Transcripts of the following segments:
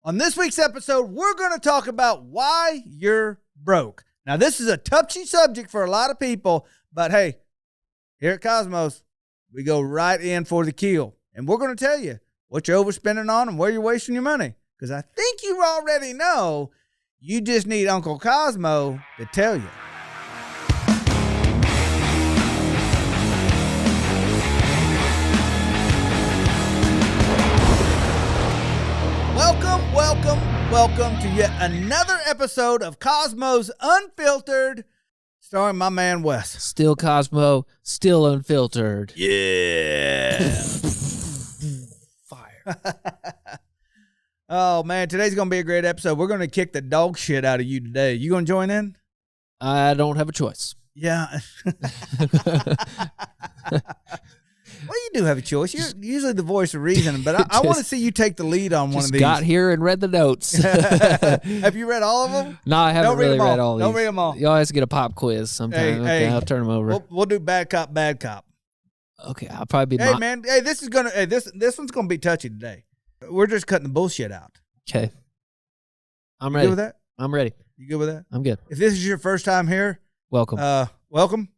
On this week's episode, we're going to talk about why you're broke. Now, this is a touchy subject for a lot of people, but hey, here at Kosmos, we go right in for the kill. And we're going to tell you what you're overspending on and where you're wasting your money. Because I think you already know. You just need Uncle Kosmo to tell you. Welcome to yet another episode of Kosmo's Unfiltered, starring my man Wes. Still Kosmo, still unfiltered. Yeah. Fire. Oh, man, today's going to be a great episode. We're going to kick the dog shit out of you today. You going to join in? I don't have a choice. Yeah. Well, you do have a choice. You're usually the voice of reason, but I want to see you take the lead on one of these. Got here and read the notes. Have you read all of them? No, I haven't really read all these. Don't read them all. You always get a pop quiz sometime. Hey, I'll turn them over. We'll do bad cop, bad cop. Okay, I'll probably be. Hey, man. Hey, this one's gonna be touchy today. We're just cutting the bullshit out. Okay. I'm ready. You good with that? I'm ready. You good with that? I'm good. If this is your first time here, welcome. Welcome.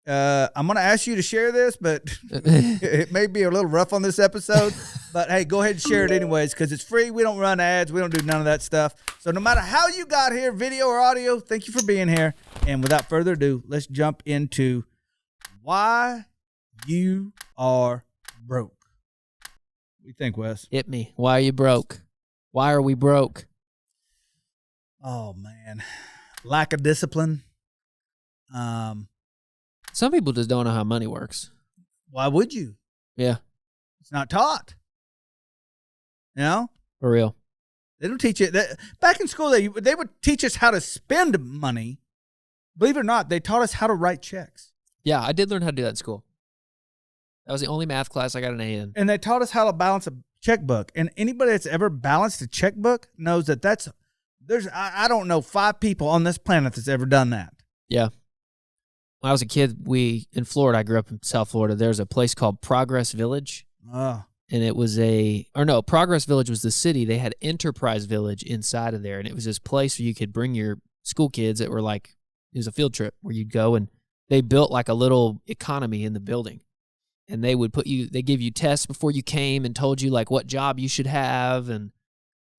I'm going to ask you to share this, but it may be a little rough on this episode. But, hey, go ahead and share it anyways because it's free. We don't run ads. We don't do none of that stuff. So no matter how you got here, video or audio, thank you for being here. And without further ado, let's jump into why you are broke. What do you think, Wes? Hit me. Why are you broke? Why are we broke? Oh, man. Lack of discipline. Some people just don't know how money works. Why would you? Yeah. It's not taught. You know? For real. They don't teach it. Back in school, they would teach us how to spend money. Believe it or not, they taught us how to write checks. Yeah, I did learn how to do that in school. That was the only math class I got an A in. And they taught us how to balance a checkbook. And anybody that's ever balanced a checkbook knows that I don't know 5 people on this planet that's ever done that. Yeah. When I was a kid, in Florida, I grew up in South Florida, there's a place called Progress Village. Oh. And it was Progress Village was the city. They had Enterprise Village inside of there. And it was this place where you could bring your school kids that were it was a field trip where you'd go and they built like a little economy in the building. And they would they give you tests before you came and told you like what job you should have. And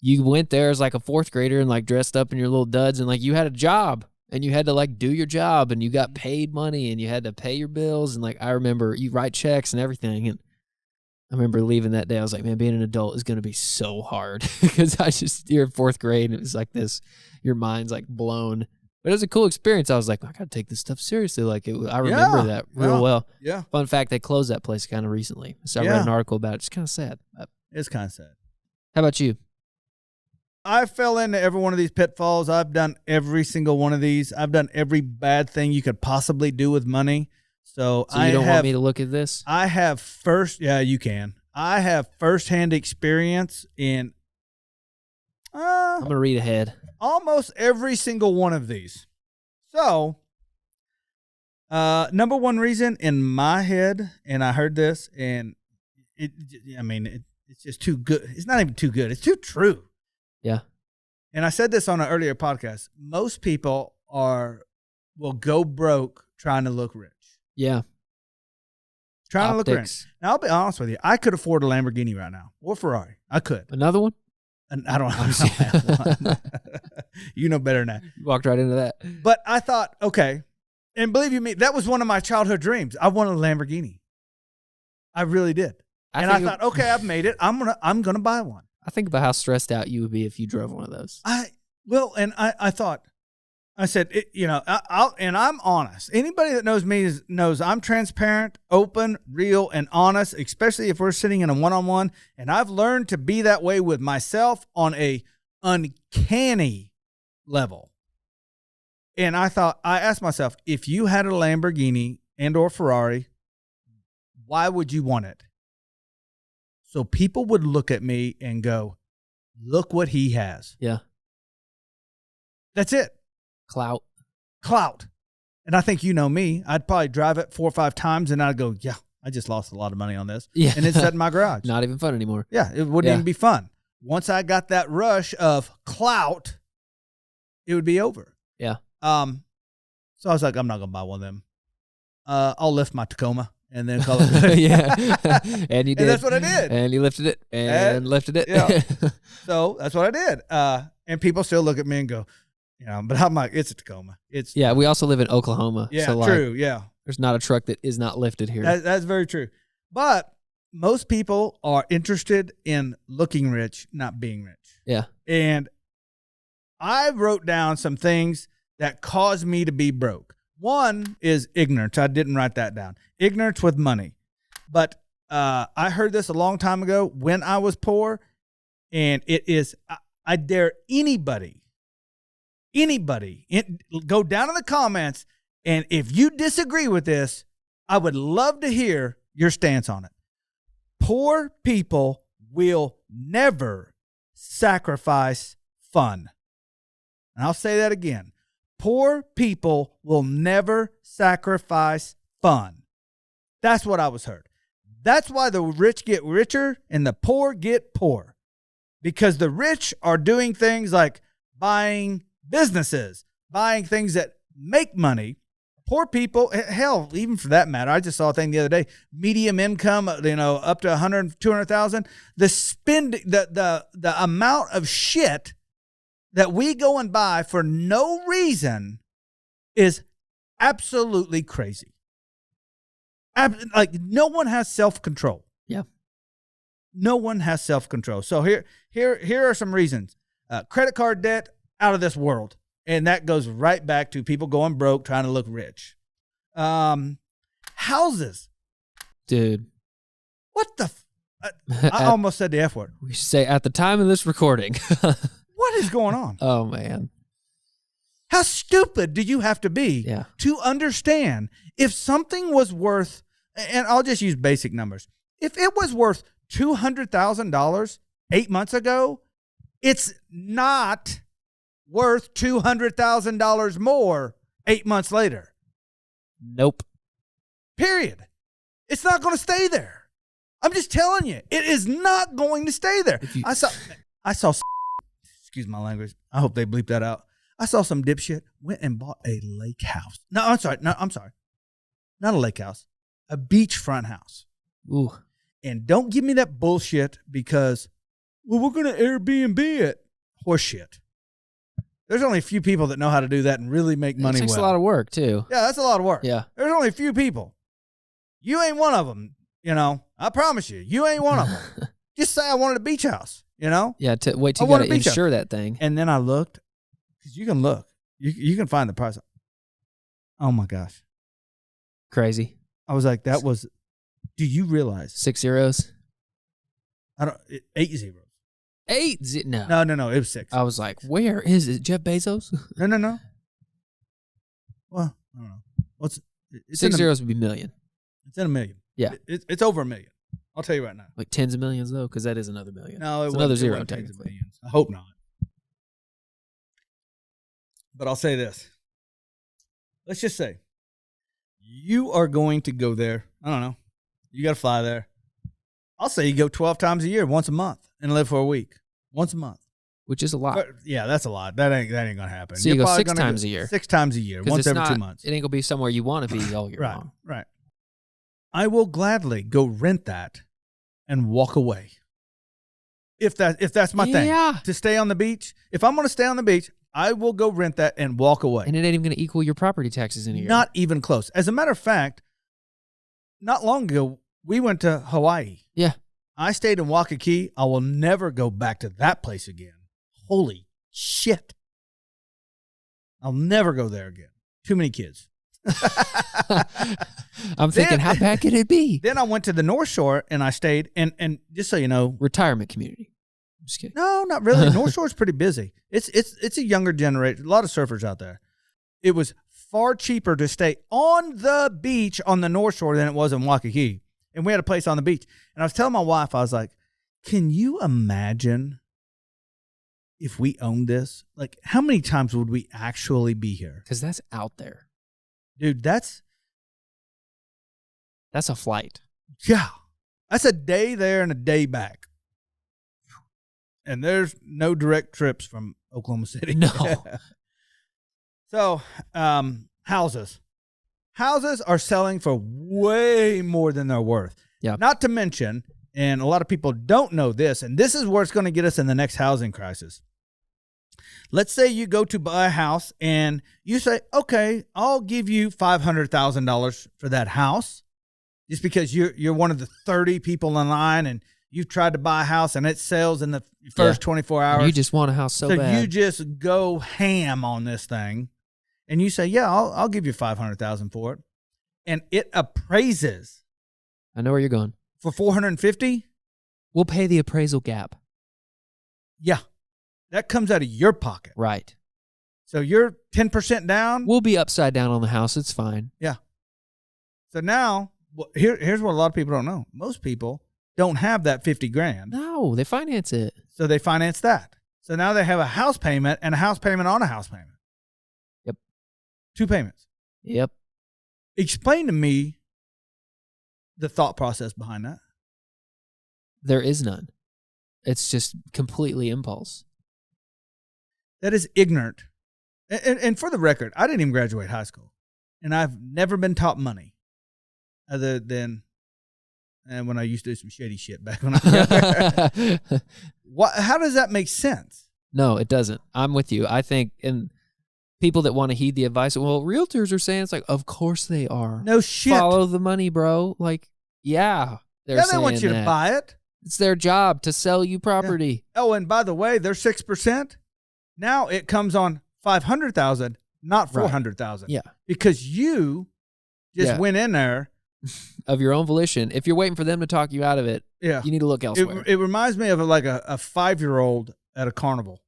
you went there as like a 4th grader and like dressed up in your little duds and like you had a job. And you had to like do your job and you got paid money and you had to pay your bills. And like, I remember you write checks and everything. And I remember leaving that day. I was like, man, being an adult is going to be so hard because you're in 4th grade and it was like this, your mind's like blown. But it was a cool experience. I was like, I got to take this stuff seriously. I remember that real well. Yeah. Fun fact, they closed that place kind of recently. So I read an article about it. It's kind of sad. It's kind of sad. How about you? I fell into every one of these pitfalls. I've done every single one of these. I've done every bad thing you could possibly do with money. So you don't want me to look at this? I have you can. I have firsthand experience in I'm going to read ahead. Almost every single one of these. So, number one reason in my head, and I heard this, and it's just too good. It's not even too good. It's too true. Yeah. And I said this on an earlier podcast. Most people will go broke trying to look rich. Yeah. Trying to look rich. Now, I'll be honest with you. I could afford a Lamborghini right now or Ferrari. I could. Another one? And I don't have one. You know better than that. You walked right into that. But I thought, okay. And believe you me, that was one of my childhood dreams. I wanted a Lamborghini. I really did. I thought, okay, I've made it. I'm gonna buy one. I think about how stressed out you would be if you drove one of those. I thought, I said, and I'm honest. Anybody that knows me knows I'm transparent, open, real, and honest, especially if we're sitting in a one-on-one. And I've learned to be that way with myself on a uncanny level. And I asked myself, if you had a Lamborghini and or Ferrari, why would you want it? So people would look at me and go, look what he has. Yeah. That's it. Clout. And I think you know me. I'd probably drive it 4 or 5 times and I'd go, yeah, I just lost a lot of money on this. Yeah. And it's set in my garage. Not even fun anymore. Yeah, it wouldn't even be fun. once I got that rush of clout, it would be over. Yeah. So I was like, I'm not gonna buy one of them. I'll lift my Tacoma and then call it good. Yeah. And you did. And that's what I did. And you lifted it and lifted it. Yeah. So that's what I did. And people still look at me and go, but I'm like, it's a Tacoma. It's Yeah, we also live in Oklahoma. yeah, so true. Yeah. There's not a truck that is not lifted here. That's very true. But most people are interested in looking rich, not being rich. Yeah. And I wrote down some things that caused me to be broke. One is ignorance. I didn't write that down. Ignorance with money. But I heard this a long time ago when I was poor, and it is, I dare anybody, go down in the comments, and if you disagree with this, I would love to hear your stance on it. Poor people will never sacrifice fun. And I'll say that again. Poor people will never sacrifice fun. That's what I was heard. That's why the rich get richer and the poor get poor. Because the rich are doing things like buying businesses, buying things that make money. Poor people, hell, even for that matter, I just saw a thing the other day, medium income, up to 100, 200,000. The spending, the amount of shit that we go and buy for no reason is absolutely crazy. Like, no one has self-control. Yeah. No one has self-control. So here are some reasons. Credit card debt, out of this world. And that goes right back to people going broke, trying to look rich. Houses. Dude. What the? I almost said the F word. We should say at the time of this recording. What is going on? Oh, man. How stupid do you have to be to understand if something was worth, and I'll just use basic numbers. If it was worth $200,000 8 months ago, it's not worth $200,000 more 8 months later. Nope. Period. It's not going to stay there. I'm just telling you, it is not going to stay there. I saw, excuse my language. I hope they bleep that out. I saw some dipshit went and bought a lake house. No, I'm sorry. Not a lake house, a beachfront house. Ooh. And don't give me that bullshit because, well, we're going to Airbnb it. Horseshit. There's only a few people that know how to do that and really make money. It takes a lot of work, too. Yeah, that's a lot of work. Yeah. There's only a few people. You ain't one of them, I promise you. You ain't one of them. Just say I wanted a beach house, Yeah, wait till you got to insure that thing. And then I looked, because you can look. You can find the price. Oh, my gosh. Crazy. I was like, do you realize? 6 zeros? 8 zeros. 8? No. No. It was 6. I was like, where is it? Jeff Bezos? No. Well, I don't know. It's 6 zeros would be million. It's in a million. Yeah. It's over a million. I'll tell you right now. Like tens of millions, though, because that is another million. No, it's another zero, technically. I hope not. But I'll say this. Let's just say you are going to go there. I don't know. You got to fly there. I'll say you go 12 times a year, once a month, and live for a week. Once a month. Which is a lot. But, yeah, that's a lot. That ain't going to happen. So you go 6 times a year. 6 times a year, once every 2 months. It ain't going to be somewhere you want to be all year long. Right. I will gladly go rent that and walk away. If that's my thing. To stay on the beach. If I'm going to stay on the beach, I will go rent that and walk away. And it ain't even going to equal your property taxes in a year. Not even close. As a matter of fact, not long ago, we went to Hawaii. Yeah. I stayed in Waikiki. I will never go back to that place again. Holy shit. I'll never go there again. Too many kids. I'm thinking, how bad could it be? Then I went to the North Shore and I stayed, and just so you know, retirement community. I'm just kidding. No, not really. North Shore is pretty busy. It's a younger generation. A lot of surfers out there. It was far cheaper to stay on the beach on the North Shore than it was in Waikiki, and we had a place on the beach. And I was telling my wife, I was like, "Can you imagine if we owned this? Like, how many times would we actually be here? Because that's out there." Dude, that's a flight. Yeah. That's a day there and a day back. and there's no direct trips from Oklahoma City. No. So, houses are selling for way more than they're worth. Yeah. Not to mention, and a lot of people don't know this, and this is where it's going to get us in the next housing crisis. Let's say you go to buy a house and you say, okay, I'll give you $500,000 for that house just because you're one of the 30 people in line and you've tried to buy a house and it sells in the first 24 hours. You just want a house so bad. So you just go ham on this thing and you say, yeah, I'll give you $500,000 for it. And it appraises. I know where you're going. For $450,000? We'll pay the appraisal gap. Yeah. That comes out of your pocket. Right. So you're 10% down. We'll be upside down on the house. It's fine. Yeah. So now, here's what a lot of people don't know. Most people don't have that $50,000. No, they finance it. So they finance that. So now they have a house payment and a house payment on a house payment. Yep. 2 payments. Yep. Explain to me the thought process behind that. There is none. It's just completely impulse. That is ignorant. And for the record, I didn't even graduate high school. And I've never been taught money other than when I used to do some shady shit back when I was younger. How does that make sense? No, it doesn't. I'm with you. I think, and people that want to heed the advice, well, realtors are saying, it's like, of course they are. No shit. Follow the money, bro. Like, yeah, they're saying they want you that. to buy it. It's their job to sell you property. Yeah. Oh, and by the way, they're 6%. Now it comes on $500,000, not $400,000. Yeah, because you just went in there of your own volition. If you're waiting for them to talk you out of it, you need to look elsewhere. It reminds me of like a 5-year-old at a carnival.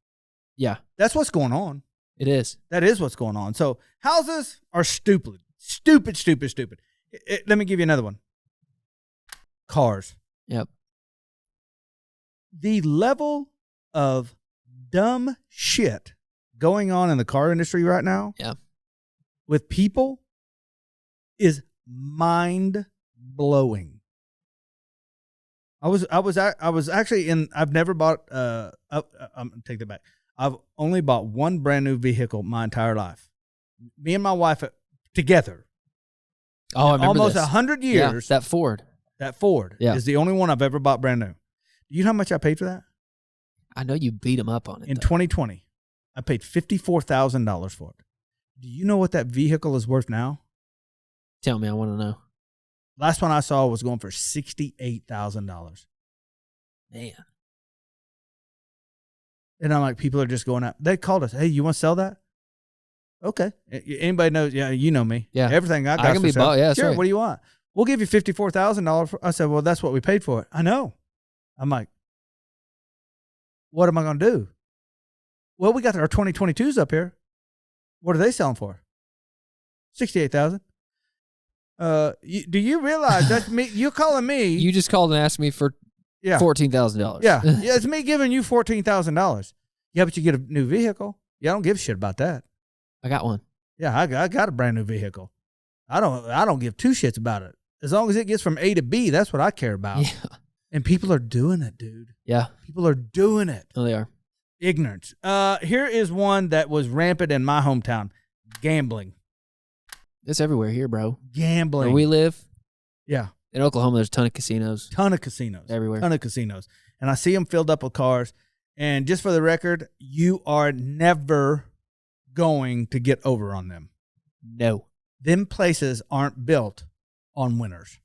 Yeah, that's what's going on. It is. That is what's going on. So houses are stupid. Let me give you another one. Cars. Yep. The level of dumb shit going on in the car industry right now, with people, is mind blowing. I was actually in. I've never bought. I'm take that back. I've only bought one brand new vehicle my entire life. Me and my wife together. Oh, I remember almost this. 100 years. Yeah, that Ford. That Ford is the only one I've ever bought brand new. Do you know how much I paid for that? I know you beat him up on it. In 2020, I paid $54,000 for it. Do you know what that vehicle is worth now? Tell me, I want to know. Last one I saw was going for $68,000. Man. And I'm like, people are just going out. They called us. Hey, you want to sell that? Okay. Anybody knows? Yeah, you know me. Yeah. Everything I got. I can be bought. Yeah, sure. right. What do you want? We'll give you $54,000. I said, well, that's what we paid for it. I know. I'm like, what am I going to do? Well, we got our 2022s up here. What are they selling for? $68,000. Do you realize that's me? You're calling me. You just called and asked me for $14,000. Yeah. Yeah, it's me giving you $14,000. Yeah, but you get a new vehicle. Yeah, I don't give a shit about that. I got one. Yeah, I got a brand new vehicle. I don't give 2 shits about it. As long as it gets from A to B, that's what I care about. Yeah. And people are doing it, dude. Yeah. People are doing it. Oh, they are. Ignorance. Here is one that was rampant in my hometown. Gambling. It's everywhere here, bro. Gambling. Where we live. Yeah. In Oklahoma, there's a ton of casinos. Everywhere. Ton of casinos. And I see them filled up with cars. And just for the record, you are never going to get over on them. No. Them places aren't built on winners.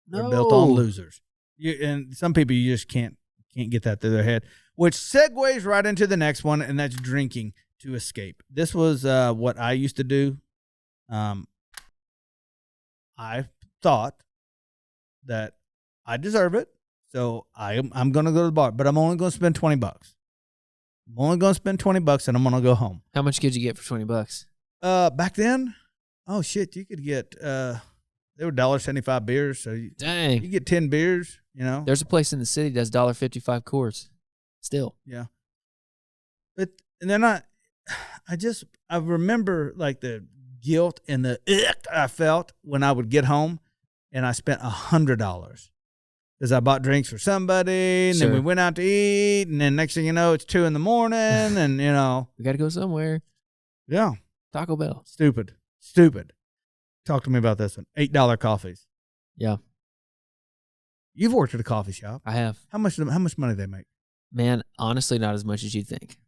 No. They're built on losers. And some people, you just can't get that through their head. Which segues right into the next one, and that's drinking to escape. This was what I used to do. I thought that I deserve it, so I'm going to go to the bar, but I'm only going to spend $20. I'm only going to spend $20, and I'm going to go home. How much could you get for $20? Back then, oh shit, you could get they were $1.75 beers, so dang, you get 10 beers. You know, there's a place in the city that's $1.55 Coors. Still, yeah. But and then I remember like the guilt and the ick I felt when I would get home and I spent $100. because I bought drinks for somebody, and then we went out to eat, and then next thing you know, it's 2 a.m, and we got to go somewhere. Yeah, Taco Bell. Stupid. Talk to me about this one. $8 coffees. Yeah, you've worked at a coffee shop. I have. How much money do they make? Man, honestly, not as much as you think.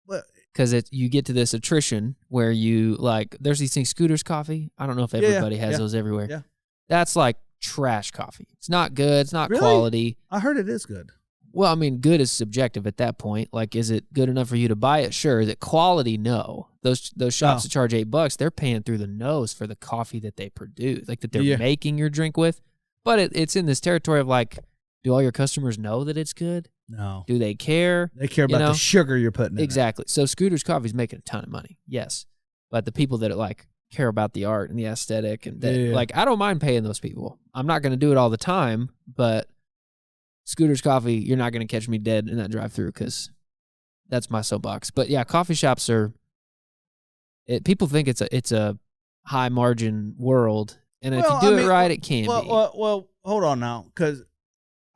Well, because you get to this attrition where you like. There's these things, Scooter's Coffee. I don't know if everybody has those everywhere. Yeah, that's like trash coffee. It's not good. It's not really? Quality. I heard it is good. Well, I mean, good is subjective at that point. Like, is it good enough for you to buy it? Sure. Is it quality? No. Those shops that charge $8, they're paying through the nose for the coffee that they produce, like that they're making your drink with. But it's in this territory of like, do all your customers know that it's good? No. Do they care? They care about the sugar you're putting in. Exactly. So Scooter's Coffee's making a ton of money. Yes. But the people that like care about the art and the aesthetic and like, I don't mind paying those people. I'm not going to do it all the time, but Scooter's Coffee, you're not going to catch me dead in that drive-through because that's my soapbox. But yeah, coffee shops are. People think it's a high margin world, and if you do it right, it can be. Well, hold on now, because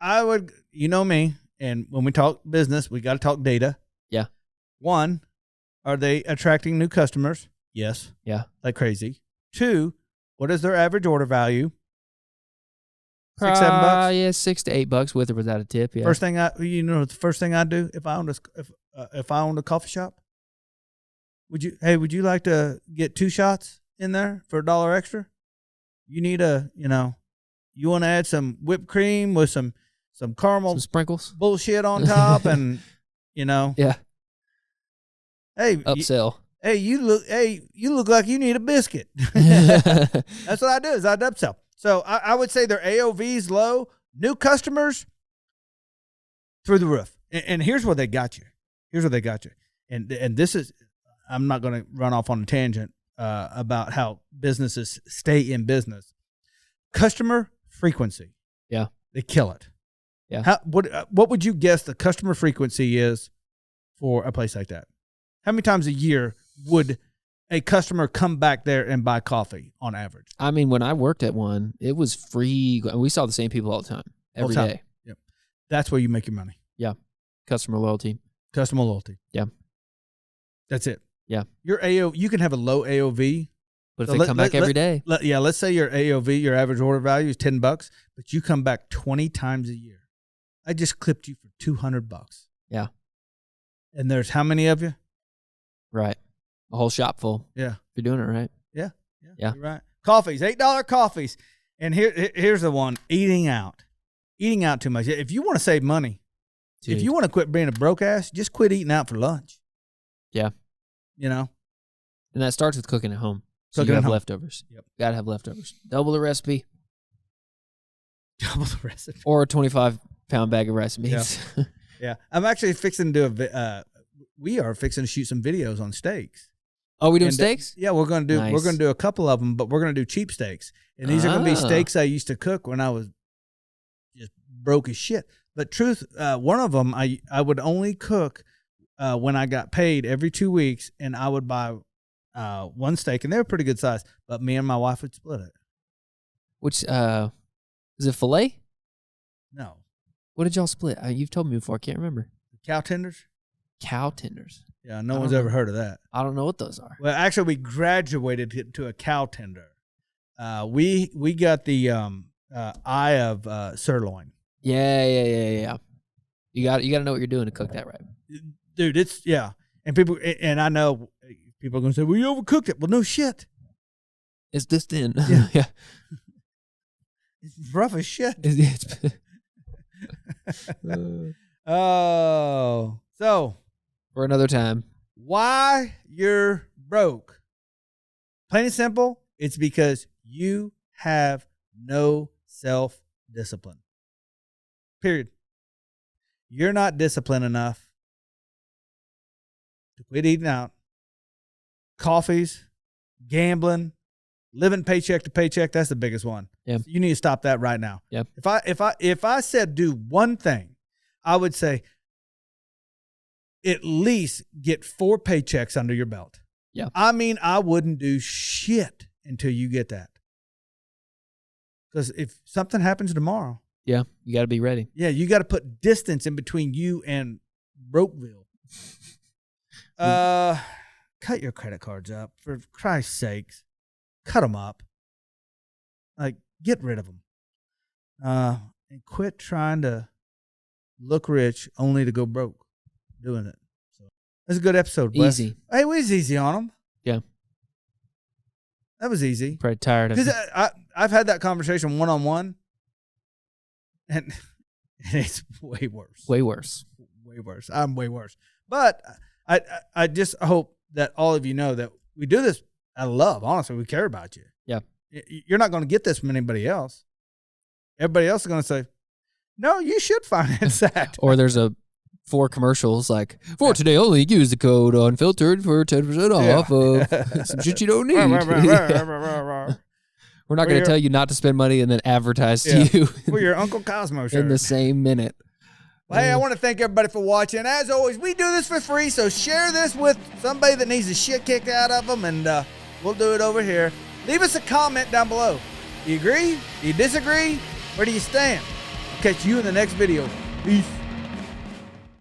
I would, me, and when we talk business, we got to talk data. Yeah. One, are they attracting new customers? Yes. Yeah. Like crazy. Two, what is their average order value? $6-7? Yeah, $6 to $8 with or without a tip. Yeah. First thing the first thing I'd do if I owned a coffee shop, would you like to get 2 shots in there for $1 extra? You need you want to add some whipped cream with some caramel, some sprinkles, bullshit on top, and yeah. Hey, upsell. You look like you need a biscuit. That's what I do. Is I'd upsell. So I would say their AOV's low. New customers through the roof. And here's where they got you. And this is, I'm not going to run off on a tangent about how businesses stay in business. Customer frequency. Yeah. They kill it. Yeah. What would you guess the customer frequency is for a place like that? How many times a year would a customer come back there and buy coffee on average? I mean, when I worked at one, it was free. We saw the same people all the time, every day. Yep. That's where you make your money. Yeah. Customer loyalty. Yeah. That's it. Yeah. You can have a low AOV. But if they come back every day. Let's say your AOV, your average order value is $10, but you come back 20 times a year. I just clipped you for $200. Yeah. And there's how many of you? Right. A whole shop full. Yeah. If you're doing it right. Yeah. You're right. Coffees, $8 coffees. And here's the one, eating out. Eating out too much. If you want to save money, if you want to quit being a broke ass, just quit eating out for lunch. Yeah. And that starts with cooking at home. So you have leftovers. Yep. Got to have leftovers. Double the recipe. Or a 25-pound bag of rice meats. Yeah. I'm actually fixing to do we are fixing to shoot some videos on steaks. Oh, we doing steaks? Yeah, we're going to do a couple of them, but we're going to do cheap steaks. And these are going to be steaks I used to cook when I was just broke as shit. But truth, one of them I would only cook when I got paid every 2 weeks, and I would buy one steak, and they were pretty good size, but me and my wife would split it. Which is it filet? No. What did y'all split? You've told me before. I can't remember. Cow tenders? Cow tenders. Yeah, no one's ever heard of that. I don't know what those are. Well, actually, we graduated to a cow tender. We got the eye of sirloin. Yeah. You got to know what you're doing to cook that right. Dude, and I know people are going to say, well, you overcooked it. Well, no shit. It's this thin. Yeah. It's rough as shit. Oh. So. For another time. Why you're broke. Plain and simple, it's because you have no self-discipline. Period. You're not disciplined enough to quit eating out. Coffees, gambling, living paycheck to paycheck, that's the biggest one. Yeah. You need to stop that right now. Yeah. If I said do one thing, I would say at least get 4 paychecks under your belt. Yeah. I mean, I wouldn't do shit until you get that. Because if something happens tomorrow, Yeah, you got to be ready. Yeah, you got to put distance in between you and Brokeville. Cut your credit cards up, for Christ's sakes. Cut them up. Like, get rid of them. And quit trying to look rich only to go broke doing it. So that's a good episode, Wes. Easy. Hey, it was easy on them. Yeah. That was easy. Probably tired of Because it. I've had that conversation one-on-one, and it's way worse. Way worse. Way worse. I'm way worse. But I just hope that all of you know that we do this out of love. Honestly, we care about you. Yeah. You're not going to get this from anybody else. Everybody else is going to say, no, you should finance that. Or there's 4 commercials like, for today only, use the code Unfiltered for 10% off of some shit you don't need. We're not going to tell you not to spend money and then advertise to you for your Uncle Kosmo shirt in the same minute. Well, hey, I want to thank everybody for watching. As always, we do this for free, so share this with somebody that needs the shit kicked out of them, and we'll do it over here. Leave us a comment down below. Do you agree? Do you disagree? Where do you stand? I'll catch you in the next video. Peace.